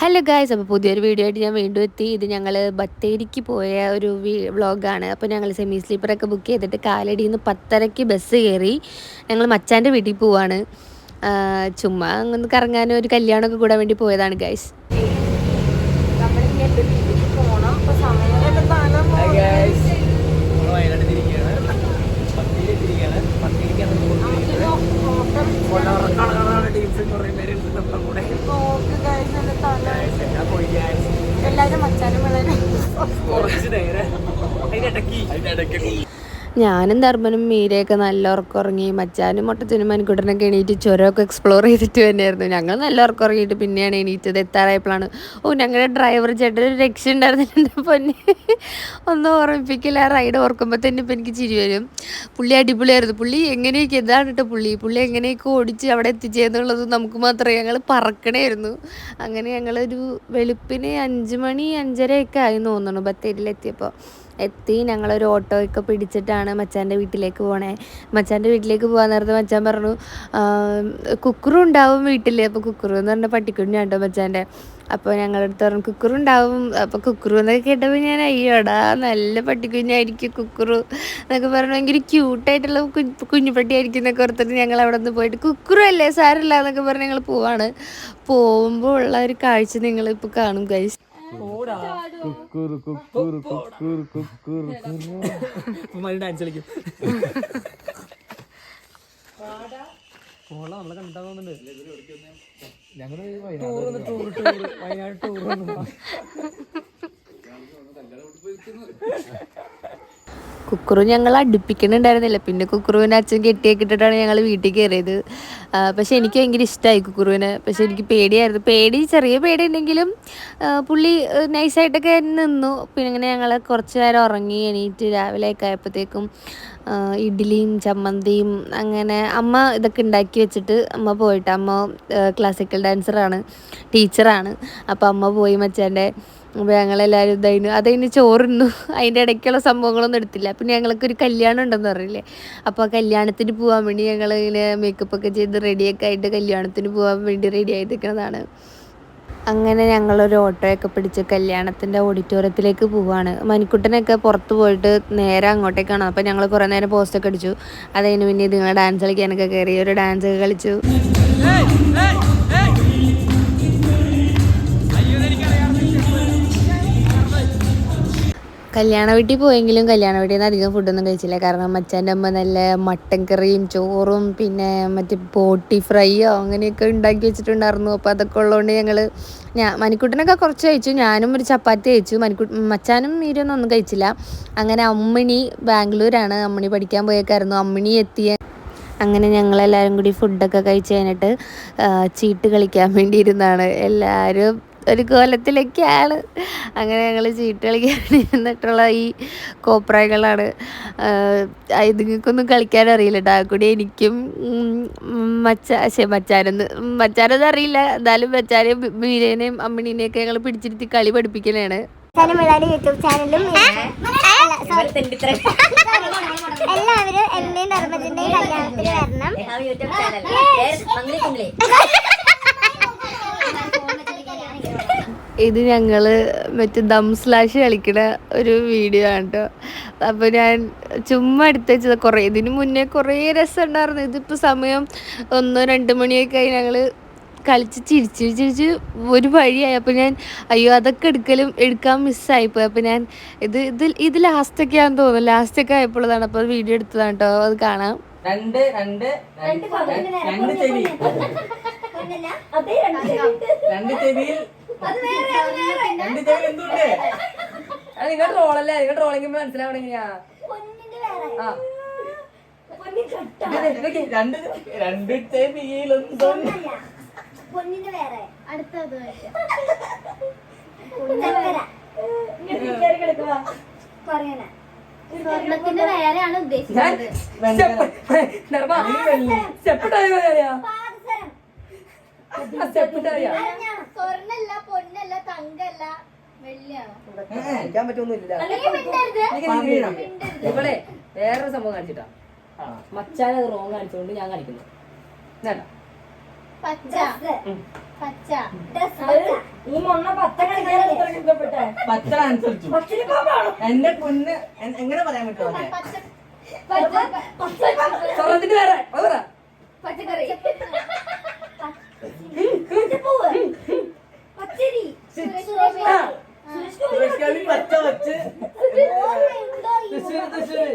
Hello guys, അപ്പോൾ പുതിയൊരു video ആയിട്ട് ഞാൻ വീണ്ടും എത്തി. ഇത് ഞങ്ങൾ ബത്തേരിക്ക് പോയ ഒരു വ്ളോഗാണ്. അപ്പോൾ ഞങ്ങൾ സെമി സ്ലീപ്പറൊക്കെ ബുക്ക് ചെയ്തിട്ട് കാലടിയിൽ നിന്ന് 10:30 ബസ് കയറി ഞങ്ങൾ മച്ചാൻ്റെ വീട്ടിൽ പോവാണ്. ചുമ്മാ അങ്ങൊന്ന് കറങ്ങാനും ഒരു കല്യാണമൊക്കെ കൂടാൻ വേണ്ടി പോയതാണ് ഗായ്സ്. എല്ലാവരും മച്ചാനും ഞാനും ധർമ്മനും മീരയൊക്കെ നല്ല ഉറക്കം ഉറങ്ങി. മച്ചാനും മൊട്ടച്ചനും മണിക്കൂട്ടനൊക്കെ എണീറ്റ് ചുരമൊക്കെ എക്സ്പ്ലോർ ചെയ്തിട്ട് തന്നെയായിരുന്നു. ഞങ്ങൾ നല്ല ഉറക്കം ഉറങ്ങിയിട്ട് പിന്നെയാണ് എണീറ്റത്. എത്താറായപ്പോഴാണ് ഞങ്ങളുടെ ഡ്രൈവർ ചേട്ടൻ ഒരു രക്ഷ ഉണ്ടായിരുന്നില്ല. പൊന്നെ ഒന്നും ഓർമ്മിപ്പിക്കില്ല. റൈഡ് ഓർക്കുമ്പോൾ തന്നെ ഇപ്പം എനിക്ക് ചിരി വരും. പുള്ളി അടിപൊളിയായിരുന്നു. പുള്ളി എങ്ങനെയൊക്കെ ഇതാണ് കേട്ടോ പുള്ളി എങ്ങനെയൊക്കെ ഓടിച്ച് അവിടെ എത്തിച്ചേന്നുള്ളത് നമുക്ക് മാത്രമേ. ഞങ്ങൾ പറക്കണമായിരുന്നു. അങ്ങനെ ഞങ്ങളൊരു വെളുപ്പിന് 5 മണി 5:30 ആയി തോന്നുന്നു ബത്തേരിയിലെത്തിയപ്പോൾ. ഞങ്ങളൊരു ഓട്ടോ ഒക്കെ പിടിച്ചിട്ടാണ് മച്ചാൻ്റെ വീട്ടിലേക്ക് പോണേ. മച്ചാൻ്റെ വീട്ടിലേക്ക് പോകാൻ നേരത്തെ മച്ചാൻ പറഞ്ഞു കുക്കറും ഉണ്ടാവും വീട്ടിൽ. അപ്പോൾ കുക്കറു എന്ന് പറഞ്ഞ പട്ടിക്കുഞ്ഞാണ് കേട്ടോ മച്ചാൻ്റെ. അപ്പോൾ ഞങ്ങളുടെ അടുത്ത് പറഞ്ഞു കുക്കറുണ്ടാവും. അപ്പോൾ കുക്കറു എന്നൊക്കെ കേട്ടപ്പോൾ ഞാൻ അയ്യോടാ നല്ല പട്ടിക്കുഞ്ഞായിരിക്കും കുക്കറു എന്നൊക്കെ പറഞ്ഞു. ഭയങ്കര ക്യൂട്ടായിട്ടുള്ള കുഞ്ഞു പട്ടിയായിരിക്കും എന്നൊക്കെ ഓർത്തിട്ട് ഞങ്ങൾ അവിടെ നിന്ന് പോയിട്ട് കുക്കറു അല്ലേ സാരമില്ല എന്നൊക്കെ പറഞ്ഞ് ഞങ്ങൾ പോവാണ്. പോകുമ്പോൾ ഉള്ള ഒരു കാഴ്ച നിങ്ങളിപ്പോൾ കാണും ഗൈസ്. ഡാൻസ് കളിക്കും. നമ്മളെ കണ്ടാ തോന്നുന്നുണ്ട്. ഞങ്ങള് വയനാട് ടൂർ കുക്കറു ഞങ്ങൾ അടുപ്പിക്കണുണ്ടായിരുന്നില്ല. പിന്നെ കുക്കറുവിൻ്റെ അച്ഛൻ കെട്ടിയൊക്കെ ഇട്ടിട്ടാണ് ഞങ്ങൾ വീട്ടിൽ കയറിയത്. പക്ഷെ എനിക്ക് ഭയങ്കര ഇഷ്ടമായി കുക്കറുവിനെ. പക്ഷെ എനിക്ക് പേടിയായിരുന്നു. ചെറിയ പേടി ഉണ്ടെങ്കിലും പുള്ളി നൈസായിട്ടൊക്കെ നിന്നു. പിന്നെ ഇങ്ങനെ ഞങ്ങൾ കുറച്ച് നേരം ഉറങ്ങി. എണീറ്റ് രാവിലെ ഒക്കെ ആയപ്പോഴത്തേക്കും ഇഡ്ഡലിയും ചമ്മന്തിയും അങ്ങനെ അമ്മ ഇതൊക്കെ ഉണ്ടാക്കി വെച്ചിട്ട് അമ്മ പോയിട്ട്, അമ്മ ക്ലാസിക്കൽ ഡാൻസറാണ്, ടീച്ചറാണ്. അപ്പോൾ അമ്മ പോയി മച്ചാൻ്റെ. അപ്പോൾ ഞങ്ങളെല്ലാവരും അതതിന് ചോറുന്നു. അതിൻ്റെ ഇടയ്ക്കുള്ള സംഭവങ്ങളൊന്നും എടുത്തില്ല. പിന്നെ ഞങ്ങൾക്ക് ഒരു കല്യാണം ഉണ്ടെന്ന് പറഞ്ഞില്ലേ. അപ്പോൾ ആ കല്യാണത്തിന് പോകാൻ വേണ്ടി ഞങ്ങളിങ്ങനെ മേക്കപ്പൊക്കെ ചെയ്ത് റെഡിയൊക്കെ ആയിട്ട് കല്യാണത്തിന് പോകാൻ വേണ്ടി റെഡി ആയിട്ട് നിൽക്കുന്നതാണ്. അങ്ങനെ ഞങ്ങളൊരു ഓട്ടോയൊക്കെ പിടിച്ച് കല്യാണത്തിൻ്റെ ഓഡിറ്റോറിയത്തിലേക്ക് പോവുകയാണ്. മണിക്കുട്ടനൊക്കെ പുറത്ത് പോയിട്ട് നേരെ അങ്ങോട്ടേക്കാണ്. അപ്പോൾ ഞങ്ങൾ കുറേ നേരം പോസ്റ്റൊക്കെ അടിച്ചു. അതിന് പിന്നെ നിങ്ങൾ ഡാൻസ് കളിക്കാനൊക്കെ കയറി ഒരു ഡാൻസൊക്കെ കളിച്ചു. കല്യാണ വീട്ടിൽ പോയെങ്കിലും കല്യാണ വീട്ടിൽ നിന്ന് അധികം ഫുഡൊന്നും കഴിച്ചില്ല. കാരണം മച്ചാൻ്റെ അമ്മ നല്ല മട്ടൻ കറിയും ചോറും പിന്നെ മറ്റേ പോട്ടി ഫ്രൈയോ അങ്ങനെയൊക്കെ ഉണ്ടാക്കി വെച്ചിട്ടുണ്ടായിരുന്നു. അപ്പോൾ അതൊക്കെ ഉള്ളതുകൊണ്ട് മണിക്കുട്ടനൊക്കെ കുറച്ച് കഴിച്ചു. ഞാനും ഒരു ചപ്പാത്തി കഴിച്ചു. മച്ചാനും മീരൊന്നും ഒന്നും കഴിച്ചില്ല. അങ്ങനെ അമ്മിണി ബാംഗ്ലൂരാണ്, അമ്മിണി പഠിക്കാൻ പോയേക്കായിരുന്നു. അമ്മിണി എത്തിയ അങ്ങനെ ഞങ്ങളെല്ലാവരും കൂടി ഫുഡൊക്കെ കഴിച്ച് കഴിഞ്ഞിട്ട് ചീട്ട് കളിക്കാൻ വേണ്ടി ഇരുന്നാണ്. എല്ലാവരും ഒരു കോലത്തിലൊക്കെയാണ്. അങ്ങനെ ഞങ്ങൾ ചീട്ട് കളിക്കാൻ ഇരുന്നിട്ടുള്ള ഈ കോപ്രായങ്ങളാണ്. ഇതുങ്ങൾക്കൊന്നും കളിക്കാൻ അറിയില്ല കേട്ടോ. കൂടി എനിക്കും മച്ചാനൊന്നും അറിയില്ല. എന്നാലും മച്ചാനെയും മീരേനെയും അമ്മിണീനെയൊക്കെ ഞങ്ങൾ പിടിച്ചിരുത്തി കളി പഠിപ്പിക്കലാണ്. യൂട്യൂബ് ചാനലും എല്ലാവരും എന്റെയും ധർമ്മത്തിന്റെയും കല്യാണത്തിന് വരണം. ഇത് ഞങ്ങൾ മറ്റേ ദം സ്ലാഷ് കളിക്കണ ഒരു വീഡിയോ ആണ് കേട്ടോ. അപ്പോൾ ഞാൻ ചുമ്മാ എടുത്ത് വെച്ചത്. ഇതിന് മുന്നേ കുറേ രസം ഉണ്ടായിരുന്നു. ഇതിപ്പോൾ സമയം 1-2 മണിയൊക്കെ ആയി. ഞങ്ങൾ കളിച്ച് ചിരിച്ച് ഒരു വഴിയായി. അപ്പോൾ ഞാൻ അയ്യോ അതൊക്കെ എടുക്കാൻ മിസ്സായിപ്പോയി. അപ്പോൾ ഞാൻ ഇത് ലാസ്റ്റൊക്കെയാണെന്ന് തോന്നുന്നു. ലാസ്റ്റൊക്കെ ആയപ്പോഴതാണ്. അപ്പോൾ വീഡിയോ എടുത്തതാണ് കേട്ടോ. അത് കാണാം. നിങ്ങൾ ട്രോളല്ലേ, നിങ്ങൾ ട്രോളിങ് മനസ്സിലാവണെങ്കിലാ. രണ്ട് ചെവിയിലൊന്നും സ്വർണത്തിന്റെ വേറെയാണ് ഉദ്ദേശിച്ചത്. സ്വർണ്ണല്ല, പൊന്നല്ല, തങ്കല്ല, വെള്ളിയാണ്. ഇവിടെ വേറൊരു സംഭവം കാണിച്ചിട്ടാ. മച്ചാനത് റോങ് കാണിച്ചുകൊണ്ട് ഞാൻ കാണിക്കുന്നു. പച്ച പച്ച പച്ച അനുസരിച്ചു എന്റെ കുഞ്ഞ് എങ്ങനെ പറയാൻ പറ്റുമോ സ്വർണ്ണത്തിന്റെ വേറെ വേറെ പച്ചക്കറി പച്ച വച്ച് തൃശ്ശൂര്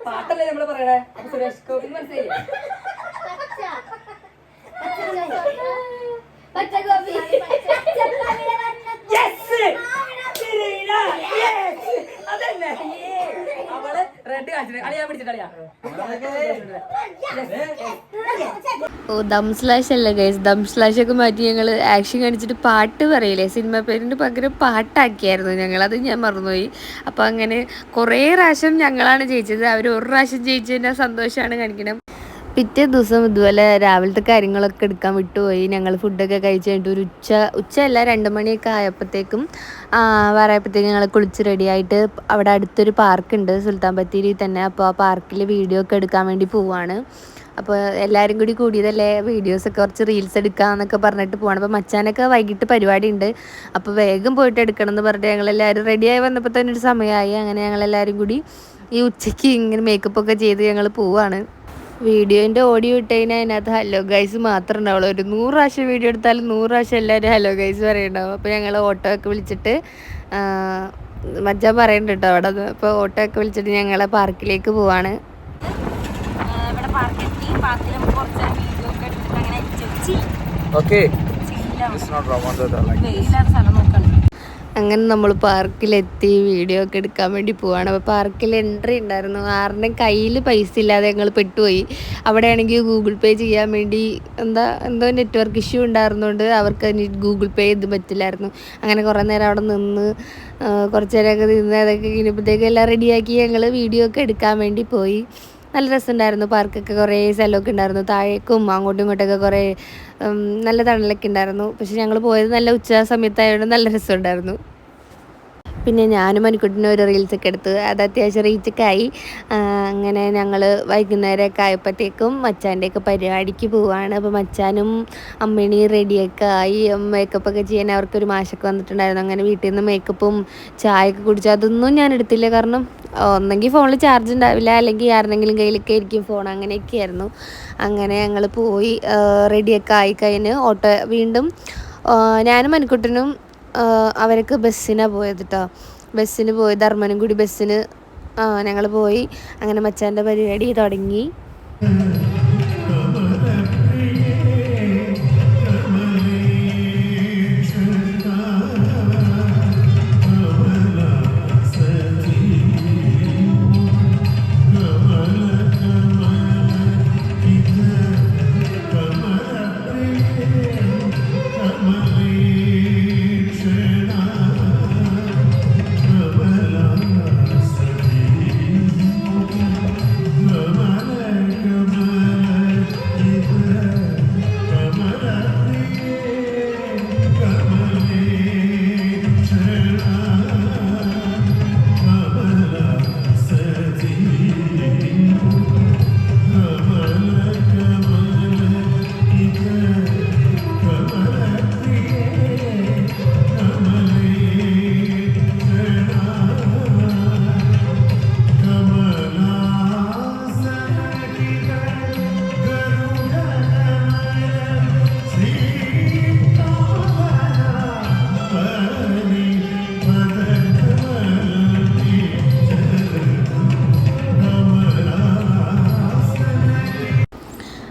പാട്ടല്ലേ നമ്മള് പറയണേ അപ്പൊ സുരേഷ് ഗോപി മനസ്സിലായി പച്ചക്കറി അതന്നെ അവള് റെഡ് കാണിച്ചിട്ട് കളിയാ പിടിച്ചിട്ട് കളിയാ ഓ ദം സ്ലാഷ് അല്ല ഗൈസ്, ദം സ്ലാഷ് ഒക്കെ മാറ്റി ഞങ്ങൾ ആക്ഷൻ കാണിച്ചിട്ട് പാട്ട് പറയില്ലേ, സിനിമ പേരിന് പകരം പാട്ടാക്കിയായിരുന്നു ഞങ്ങളത്, ഞാൻ മറന്നുപോയി. അപ്പോൾ അങ്ങനെ കുറേ പ്രാവശ്യം ഞങ്ങളാണ് ജയിച്ചത്, അവർ ഒരു പ്രാവശ്യം ജയിച്ചതിൻ്റെ സന്തോഷമാണ് കാണിക്കണം. പിറ്റേ ദിവസം ഇതുപോലെ രാവിലത്തെ കാര്യങ്ങളൊക്കെ എടുക്കാൻ വിട്ടുപോയി. ഞങ്ങൾ ഫുഡൊക്കെ കഴിച്ച് കഴിഞ്ഞിട്ട് ഒരു ഉച്ചയല്ല 2 മണിയൊക്കെ ആയപ്പോഴത്തേക്കും ഞങ്ങൾ കുളിച്ച് റെഡിയായിട്ട് അവിടെ അടുത്തൊരു പാർക്കുണ്ട് സുൽത്താൻ ബത്തേരി തന്നെ. അപ്പോൾ ആ പാർക്കിൽ വീഡിയോ ഒക്കെ എടുക്കാൻ വേണ്ടി പോവാണ്. അപ്പോൾ എല്ലാവരും കൂടി കൂടിയതല്ലേ, വീഡിയോസൊക്കെ കുറച്ച് റീൽസ് എടുക്കാമെന്നൊക്കെ പറഞ്ഞിട്ട് പോവാണ്. അപ്പോൾ മച്ചാനൊക്കെ വൈകിട്ട് പരിപാടി ഉണ്ട്, അപ്പോൾ വേഗം പോയിട്ട് എടുക്കണം എന്ന് പറഞ്ഞിട്ട് ഞങ്ങളെല്ലാവരും റെഡിയായി വന്നപ്പോൾ തന്നെ ഒരു സമയമായി. അങ്ങനെ ഞങ്ങളെല്ലാവരും കൂടി ഈ ഉച്ചയ്ക്ക് ഇങ്ങനെ മേക്കപ്പൊക്കെ ചെയ്ത് ഞങ്ങൾ പോവാണ്. വീഡിയോൻ്റെ ഓഡിയോ ഇട്ട് കഴിഞ്ഞാൽ അതിനകത്ത് ഹലോ ഗൈസ് മാത്രമേ ഉണ്ടാവുള്ളൂ. ഒരു 100 പ്രാവശ്യം വീഡിയോ എടുത്താലും 100 പ്രാവശ്യം എല്ലാവരും ഹലോ ഗൈസ് പറയുന്നുണ്ടാവും. അപ്പോൾ ഞങ്ങൾ ഓട്ടോ ഒക്കെ വിളിച്ചിട്ട് മച്ചാൻ പറയുന്നുണ്ട് കേട്ടോ അവിടെ. അപ്പോൾ ഓട്ടോ ഒക്കെ വിളിച്ചിട്ട് ഞങ്ങൾ പാർക്കിലേക്ക് പോവാണ്. ഇവിടെ പാർക്കെത്തി, പാർക്കിൽ നമുക്ക് കുറച്ച് വീഡിയോ ഒക്കെ എടുത്തിട്ട് അങ്ങനെ വെയിലാണ് സ്ഥലം നോക്കണം. അങ്ങനെ നമ്മൾ പാർക്കിലെത്തി വീഡിയോ ഒക്കെ എടുക്കാൻ വേണ്ടി പോവാണ്. അപ്പോൾ പാർക്കിൽ എൻട്രി ഉണ്ടായിരുന്നു. ആരുടെയും കയ്യിൽ പൈസ ഇല്ലാതെ ഞങ്ങൾ പെട്ടുപോയി. അവിടെയാണെങ്കിൽ ഗൂഗിൾ പേ ചെയ്യാൻ വേണ്ടി എന്തോ നെറ്റ്വർക്ക് ഇഷ്യൂ ഉണ്ടായിരുന്നുകൊണ്ട് അവർക്ക് ഗൂഗിൾ പേ ചെയ്ത് പറ്റില്ലായിരുന്നു. അങ്ങനെ കുറേ നേരം അവിടെ നിന്ന് കുറച്ച് നേരമൊക്കെ നിന്ന് അതൊക്കെ കഴിഞ്ഞപ്പോഴത്തേക്ക് എല്ലാം റെഡിയാക്കി ഞങ്ങൾ വീഡിയോ ഒക്കെ എടുക്കാൻ വേണ്ടി പോയി. നല്ല രസമുണ്ടായിരുന്നു. പാർക്കൊക്കെ കുറേ സ്ഥലമൊക്കെ ഉണ്ടായിരുന്നു, താഴേക്കും അങ്ങോട്ടും ഇങ്ങോട്ടൊക്കെ കുറേ നല്ല തണലൊക്കെ ഉണ്ടായിരുന്നു. പക്ഷെ ഞങ്ങൾ പോയത് നല്ല ഉച്ച സമയത്തായതുകൊണ്ട് നല്ല രസമുണ്ടായിരുന്നു. പിന്നെ ഞാനും മണിക്കുട്ടിനും ഒരു റീൽസൊക്കെ എടുത്തു, അത് അത്യാവശ്യം റീച്ചൊക്കെ ആയി. അങ്ങനെ ഞങ്ങൾ വൈകുന്നേരമൊക്കെ ആയപ്പോഴത്തേക്കും മച്ചാൻ്റെയൊക്കെ പരിപാടിക്ക് പോവുകയാണ്. അപ്പോൾ മച്ചാനും അമ്മിണി റെഡിയൊക്കെ ആയി, മേക്കപ്പൊക്കെ ചെയ്യാൻ അവർക്കൊരു മാഷൊക്കെ വന്നിട്ടുണ്ടായിരുന്നു. അങ്ങനെ വീട്ടിൽ നിന്ന് മേക്കപ്പും ചായയൊക്കെ കുടിച്ചു. അതൊന്നും ഞാൻ എടുത്തില്ല, കാരണം ഒന്നെങ്കിൽ ഫോണിൽ ചാർജ് ഉണ്ടാവില്ല, അല്ലെങ്കിൽ ആരുടെങ്കിലും കയ്യിലൊക്കെ ആയിരിക്കും ഫോൺ, അങ്ങനെയൊക്കെയായിരുന്നു. അങ്ങനെ ഞങ്ങൾ പോയി റെഡിയൊക്കെ ആയിക്കഴിഞ്ഞ് ഓട്ടോ വീണ്ടും ഞാനും മണിക്കുട്ടനും അവർക്ക് ബസ്സിനാണ് പോയത് കേട്ടോ. ബസ്സിന് പോയി, ധർമ്മനും കൂടി ബസ്സിന് ഞങ്ങൾ പോയി. അങ്ങനെ മച്ചാൻ്റെ പരിപാടി തുടങ്ങി.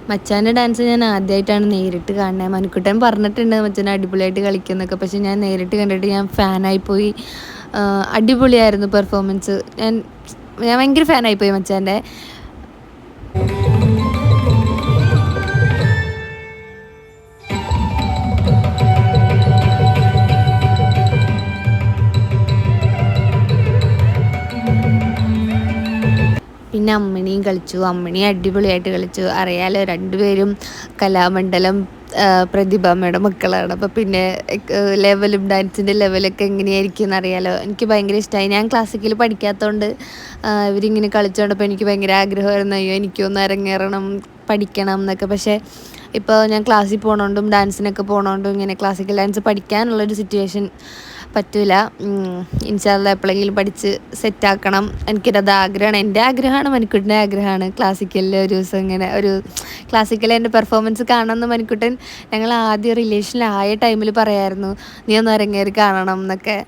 മച്ചാൻ്റെ ഡാൻസ് ഞാൻ ആദ്യമായിട്ടാണ് നേരിട്ട് കാണുന്നത്. മനുക്കുട്ടൻ പറഞ്ഞിട്ടുണ്ട് മച്ചാൻ അടിപൊളിയായിട്ട് കളിക്കുന്നൊക്കെ, പക്ഷെ ഞാൻ നേരിട്ട് കണ്ടിട്ട് ഞാൻ ഫാനായിപ്പോയി. അടിപൊളിയായിരുന്നു പെർഫോമൻസ്. ഞാൻ ഭയങ്കര ഫാനായിപ്പോയി മച്ചാൻ്റെ. പിന്നെ അമ്മിണിയും കളിച്ചു. അമ്മിണി അടിപൊളിയായിട്ട് കളിച്ചു. അറിയാലോ, രണ്ടുപേരും കലാമണ്ഡലം പ്രതിഭമ്മയുടെ മക്കളാണ്. അപ്പോൾ പിന്നെ ലെവലും ഡാൻസിൻ്റെ ലെവലൊക്കെ എങ്ങനെയായിരിക്കും എന്നറിയാലോ. എനിക്ക് ഭയങ്കര ഇഷ്ടമായി. ഞാൻ ക്ലാസിക്കൽ പഠിക്കാത്തതുകൊണ്ട് ഇവരിങ്ങനെ കളിച്ചുകൊണ്ടപ്പോൾ എനിക്ക് ഭയങ്കര ആഗ്രഹമായിരുന്നു, അയ്യോ എനിക്കൊന്ന് അരങ്ങേറണം, പഠിക്കണം എന്നൊക്കെ. പക്ഷേ ഇപ്പോൾ ഞാൻ ക്ലാസ്സിൽ പോകണോണ്ടും ഡാൻസിനൊക്കെ പോകണോണ്ടും ഇങ്ങനെ ക്ലാസിക്കൽ ഡാൻസ് പഠിക്കാനുള്ളൊരു സിറ്റുവേഷൻ പറ്റില്ല. ഇൻഷാല്ലാ എപ്പോഴെങ്കിലും പഠിച്ച് സെറ്റാക്കണം. എനിക്കൊരത് ആഗ്രഹമാണ്, എൻ്റെ ആഗ്രഹമാണ്, മണിക്കുട്ടൻ്റെ ആഗ്രഹമാണ്. ക്ലാസിക്കലിൽ ഒരു ദിവസം ഇങ്ങനെ ഒരു ക്ലാസിക്കൽ എൻ്റെ പെർഫോമൻസ് കാണണമെന്ന് മണിക്കുട്ടൻ ഞങ്ങൾ ആദ്യം റിലേഷനിലായ ടൈമിൽ പറയായിരുന്നു, നീ ഒന്ന് അരങ്ങേറി കാണണം എന്നൊക്കെ.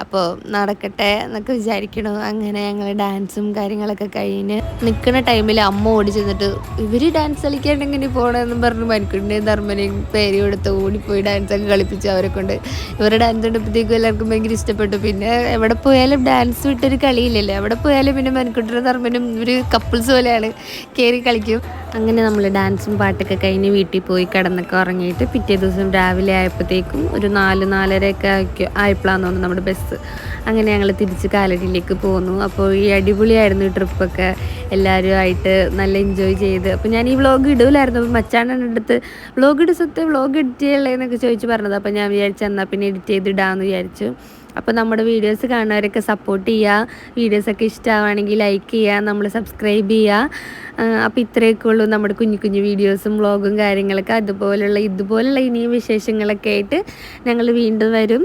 അപ്പോൾ നടക്കട്ടെ എന്നൊക്കെ വിചാരിക്കണു. അങ്ങനെ ഞങ്ങൾ ഡാൻസും കാര്യങ്ങളൊക്കെ കഴിഞ്ഞ് നിൽക്കുന്ന ടൈമിൽ അമ്മ ഓടി ചെന്നിട്ട് ഇവർ ഡാൻസ് കളിക്കാണ്ട് എങ്ങനെ പോകണമെന്നും പറഞ്ഞ് മണിക്കുട്ടിൻ്റെയും ധർമ്മനെയും പേര് കൊടുത്ത് ഓടിപ്പോയി ഡാൻസൊക്കെ കളിപ്പിച്ചു അവരെ കൊണ്ട്. ഇവരുടെ ഡാൻസ് കണ്ടപ്പോഴത്തേക്കും എല്ലാവർക്കും ഭയങ്കര ഇഷ്ടപ്പെട്ടു. പിന്നെ എവിടെ പോയാലും ഡാൻസ് വിട്ടൊരു കളിയില്ലല്ലോ, എവിടെ പോയാലും പിന്നെ മണിക്കുട്ടിയുടെ ധർമ്മനും ഒരു കപ്പിൾസ് പോലെയാണ്, കയറി കളിക്കും. അങ്ങനെ നമ്മൾ ഡാൻസും പാട്ടൊക്കെ കഴിഞ്ഞ് വീട്ടിൽ പോയി കിടന്നൊക്കെ ഉറങ്ങിയിട്ട് പിറ്റേ ദിവസം രാവിലെ ആയപ്പോഴത്തേക്കും ഒരു 4-4:30 ആയപ്പോഴാന്ന് തോന്നുന്നു നമ്മുടെ ബസ്. അങ്ങനെ ഞങ്ങൾ തിരിച്ച് കാലടിയിലേക്ക് പോന്നു. അപ്പോൾ ഈ അടിപൊളിയായിരുന്നു ഈ ട്രിപ്പൊക്കെ, എല്ലാവരുമായിട്ട് നല്ല എൻജോയ് ചെയ്ത്. അപ്പോൾ ഞാൻ ഈ വ്ളോഗ് ഇടൂലായിരുന്നു, അപ്പോൾ മച്ചാൻ്റെ അടുത്ത് വ്ളോഗ് എഡിറ്റ് ചെയ്യലേന്നൊക്കെ ചോദിച്ച് പറഞ്ഞത്. അപ്പോൾ ഞാൻ വിചാരിച്ചു എന്നാൽ പിന്നെ എഡിറ്റ് ചെയ്തിടാമെന്ന് വിചാരിച്ചു. അപ്പോൾ നമ്മുടെ വീഡിയോസ് കാണുന്നവരൊക്കെ സപ്പോർട്ട് ചെയ്യുക, വീഡിയോസൊക്കെ ഇഷ്ടമാവുകയാണെങ്കിൽ ലൈക്ക് ചെയ്യുക, നമ്മൾ സബ്സ്ക്രൈബ് ചെയ്യുക. അപ്പോൾ ഇത്രയൊക്കെ ഉള്ളൂ നമ്മുടെ കുഞ്ഞു കുഞ്ഞു വീഡിയോസും വ്ളോഗും കാര്യങ്ങളൊക്കെ. ഇതുപോലുള്ള ഇനിയും വിശേഷങ്ങളൊക്കെ ആയിട്ട് ഞങ്ങൾ വീണ്ടും വരും.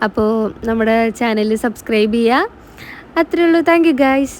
അപ്പോൾ നമ്മുടെ ചാനൽ സബ്സ്ക്രൈബ് ചെയ്യുക. അത്രയേ ഉള്ളൂ. Thank you guys.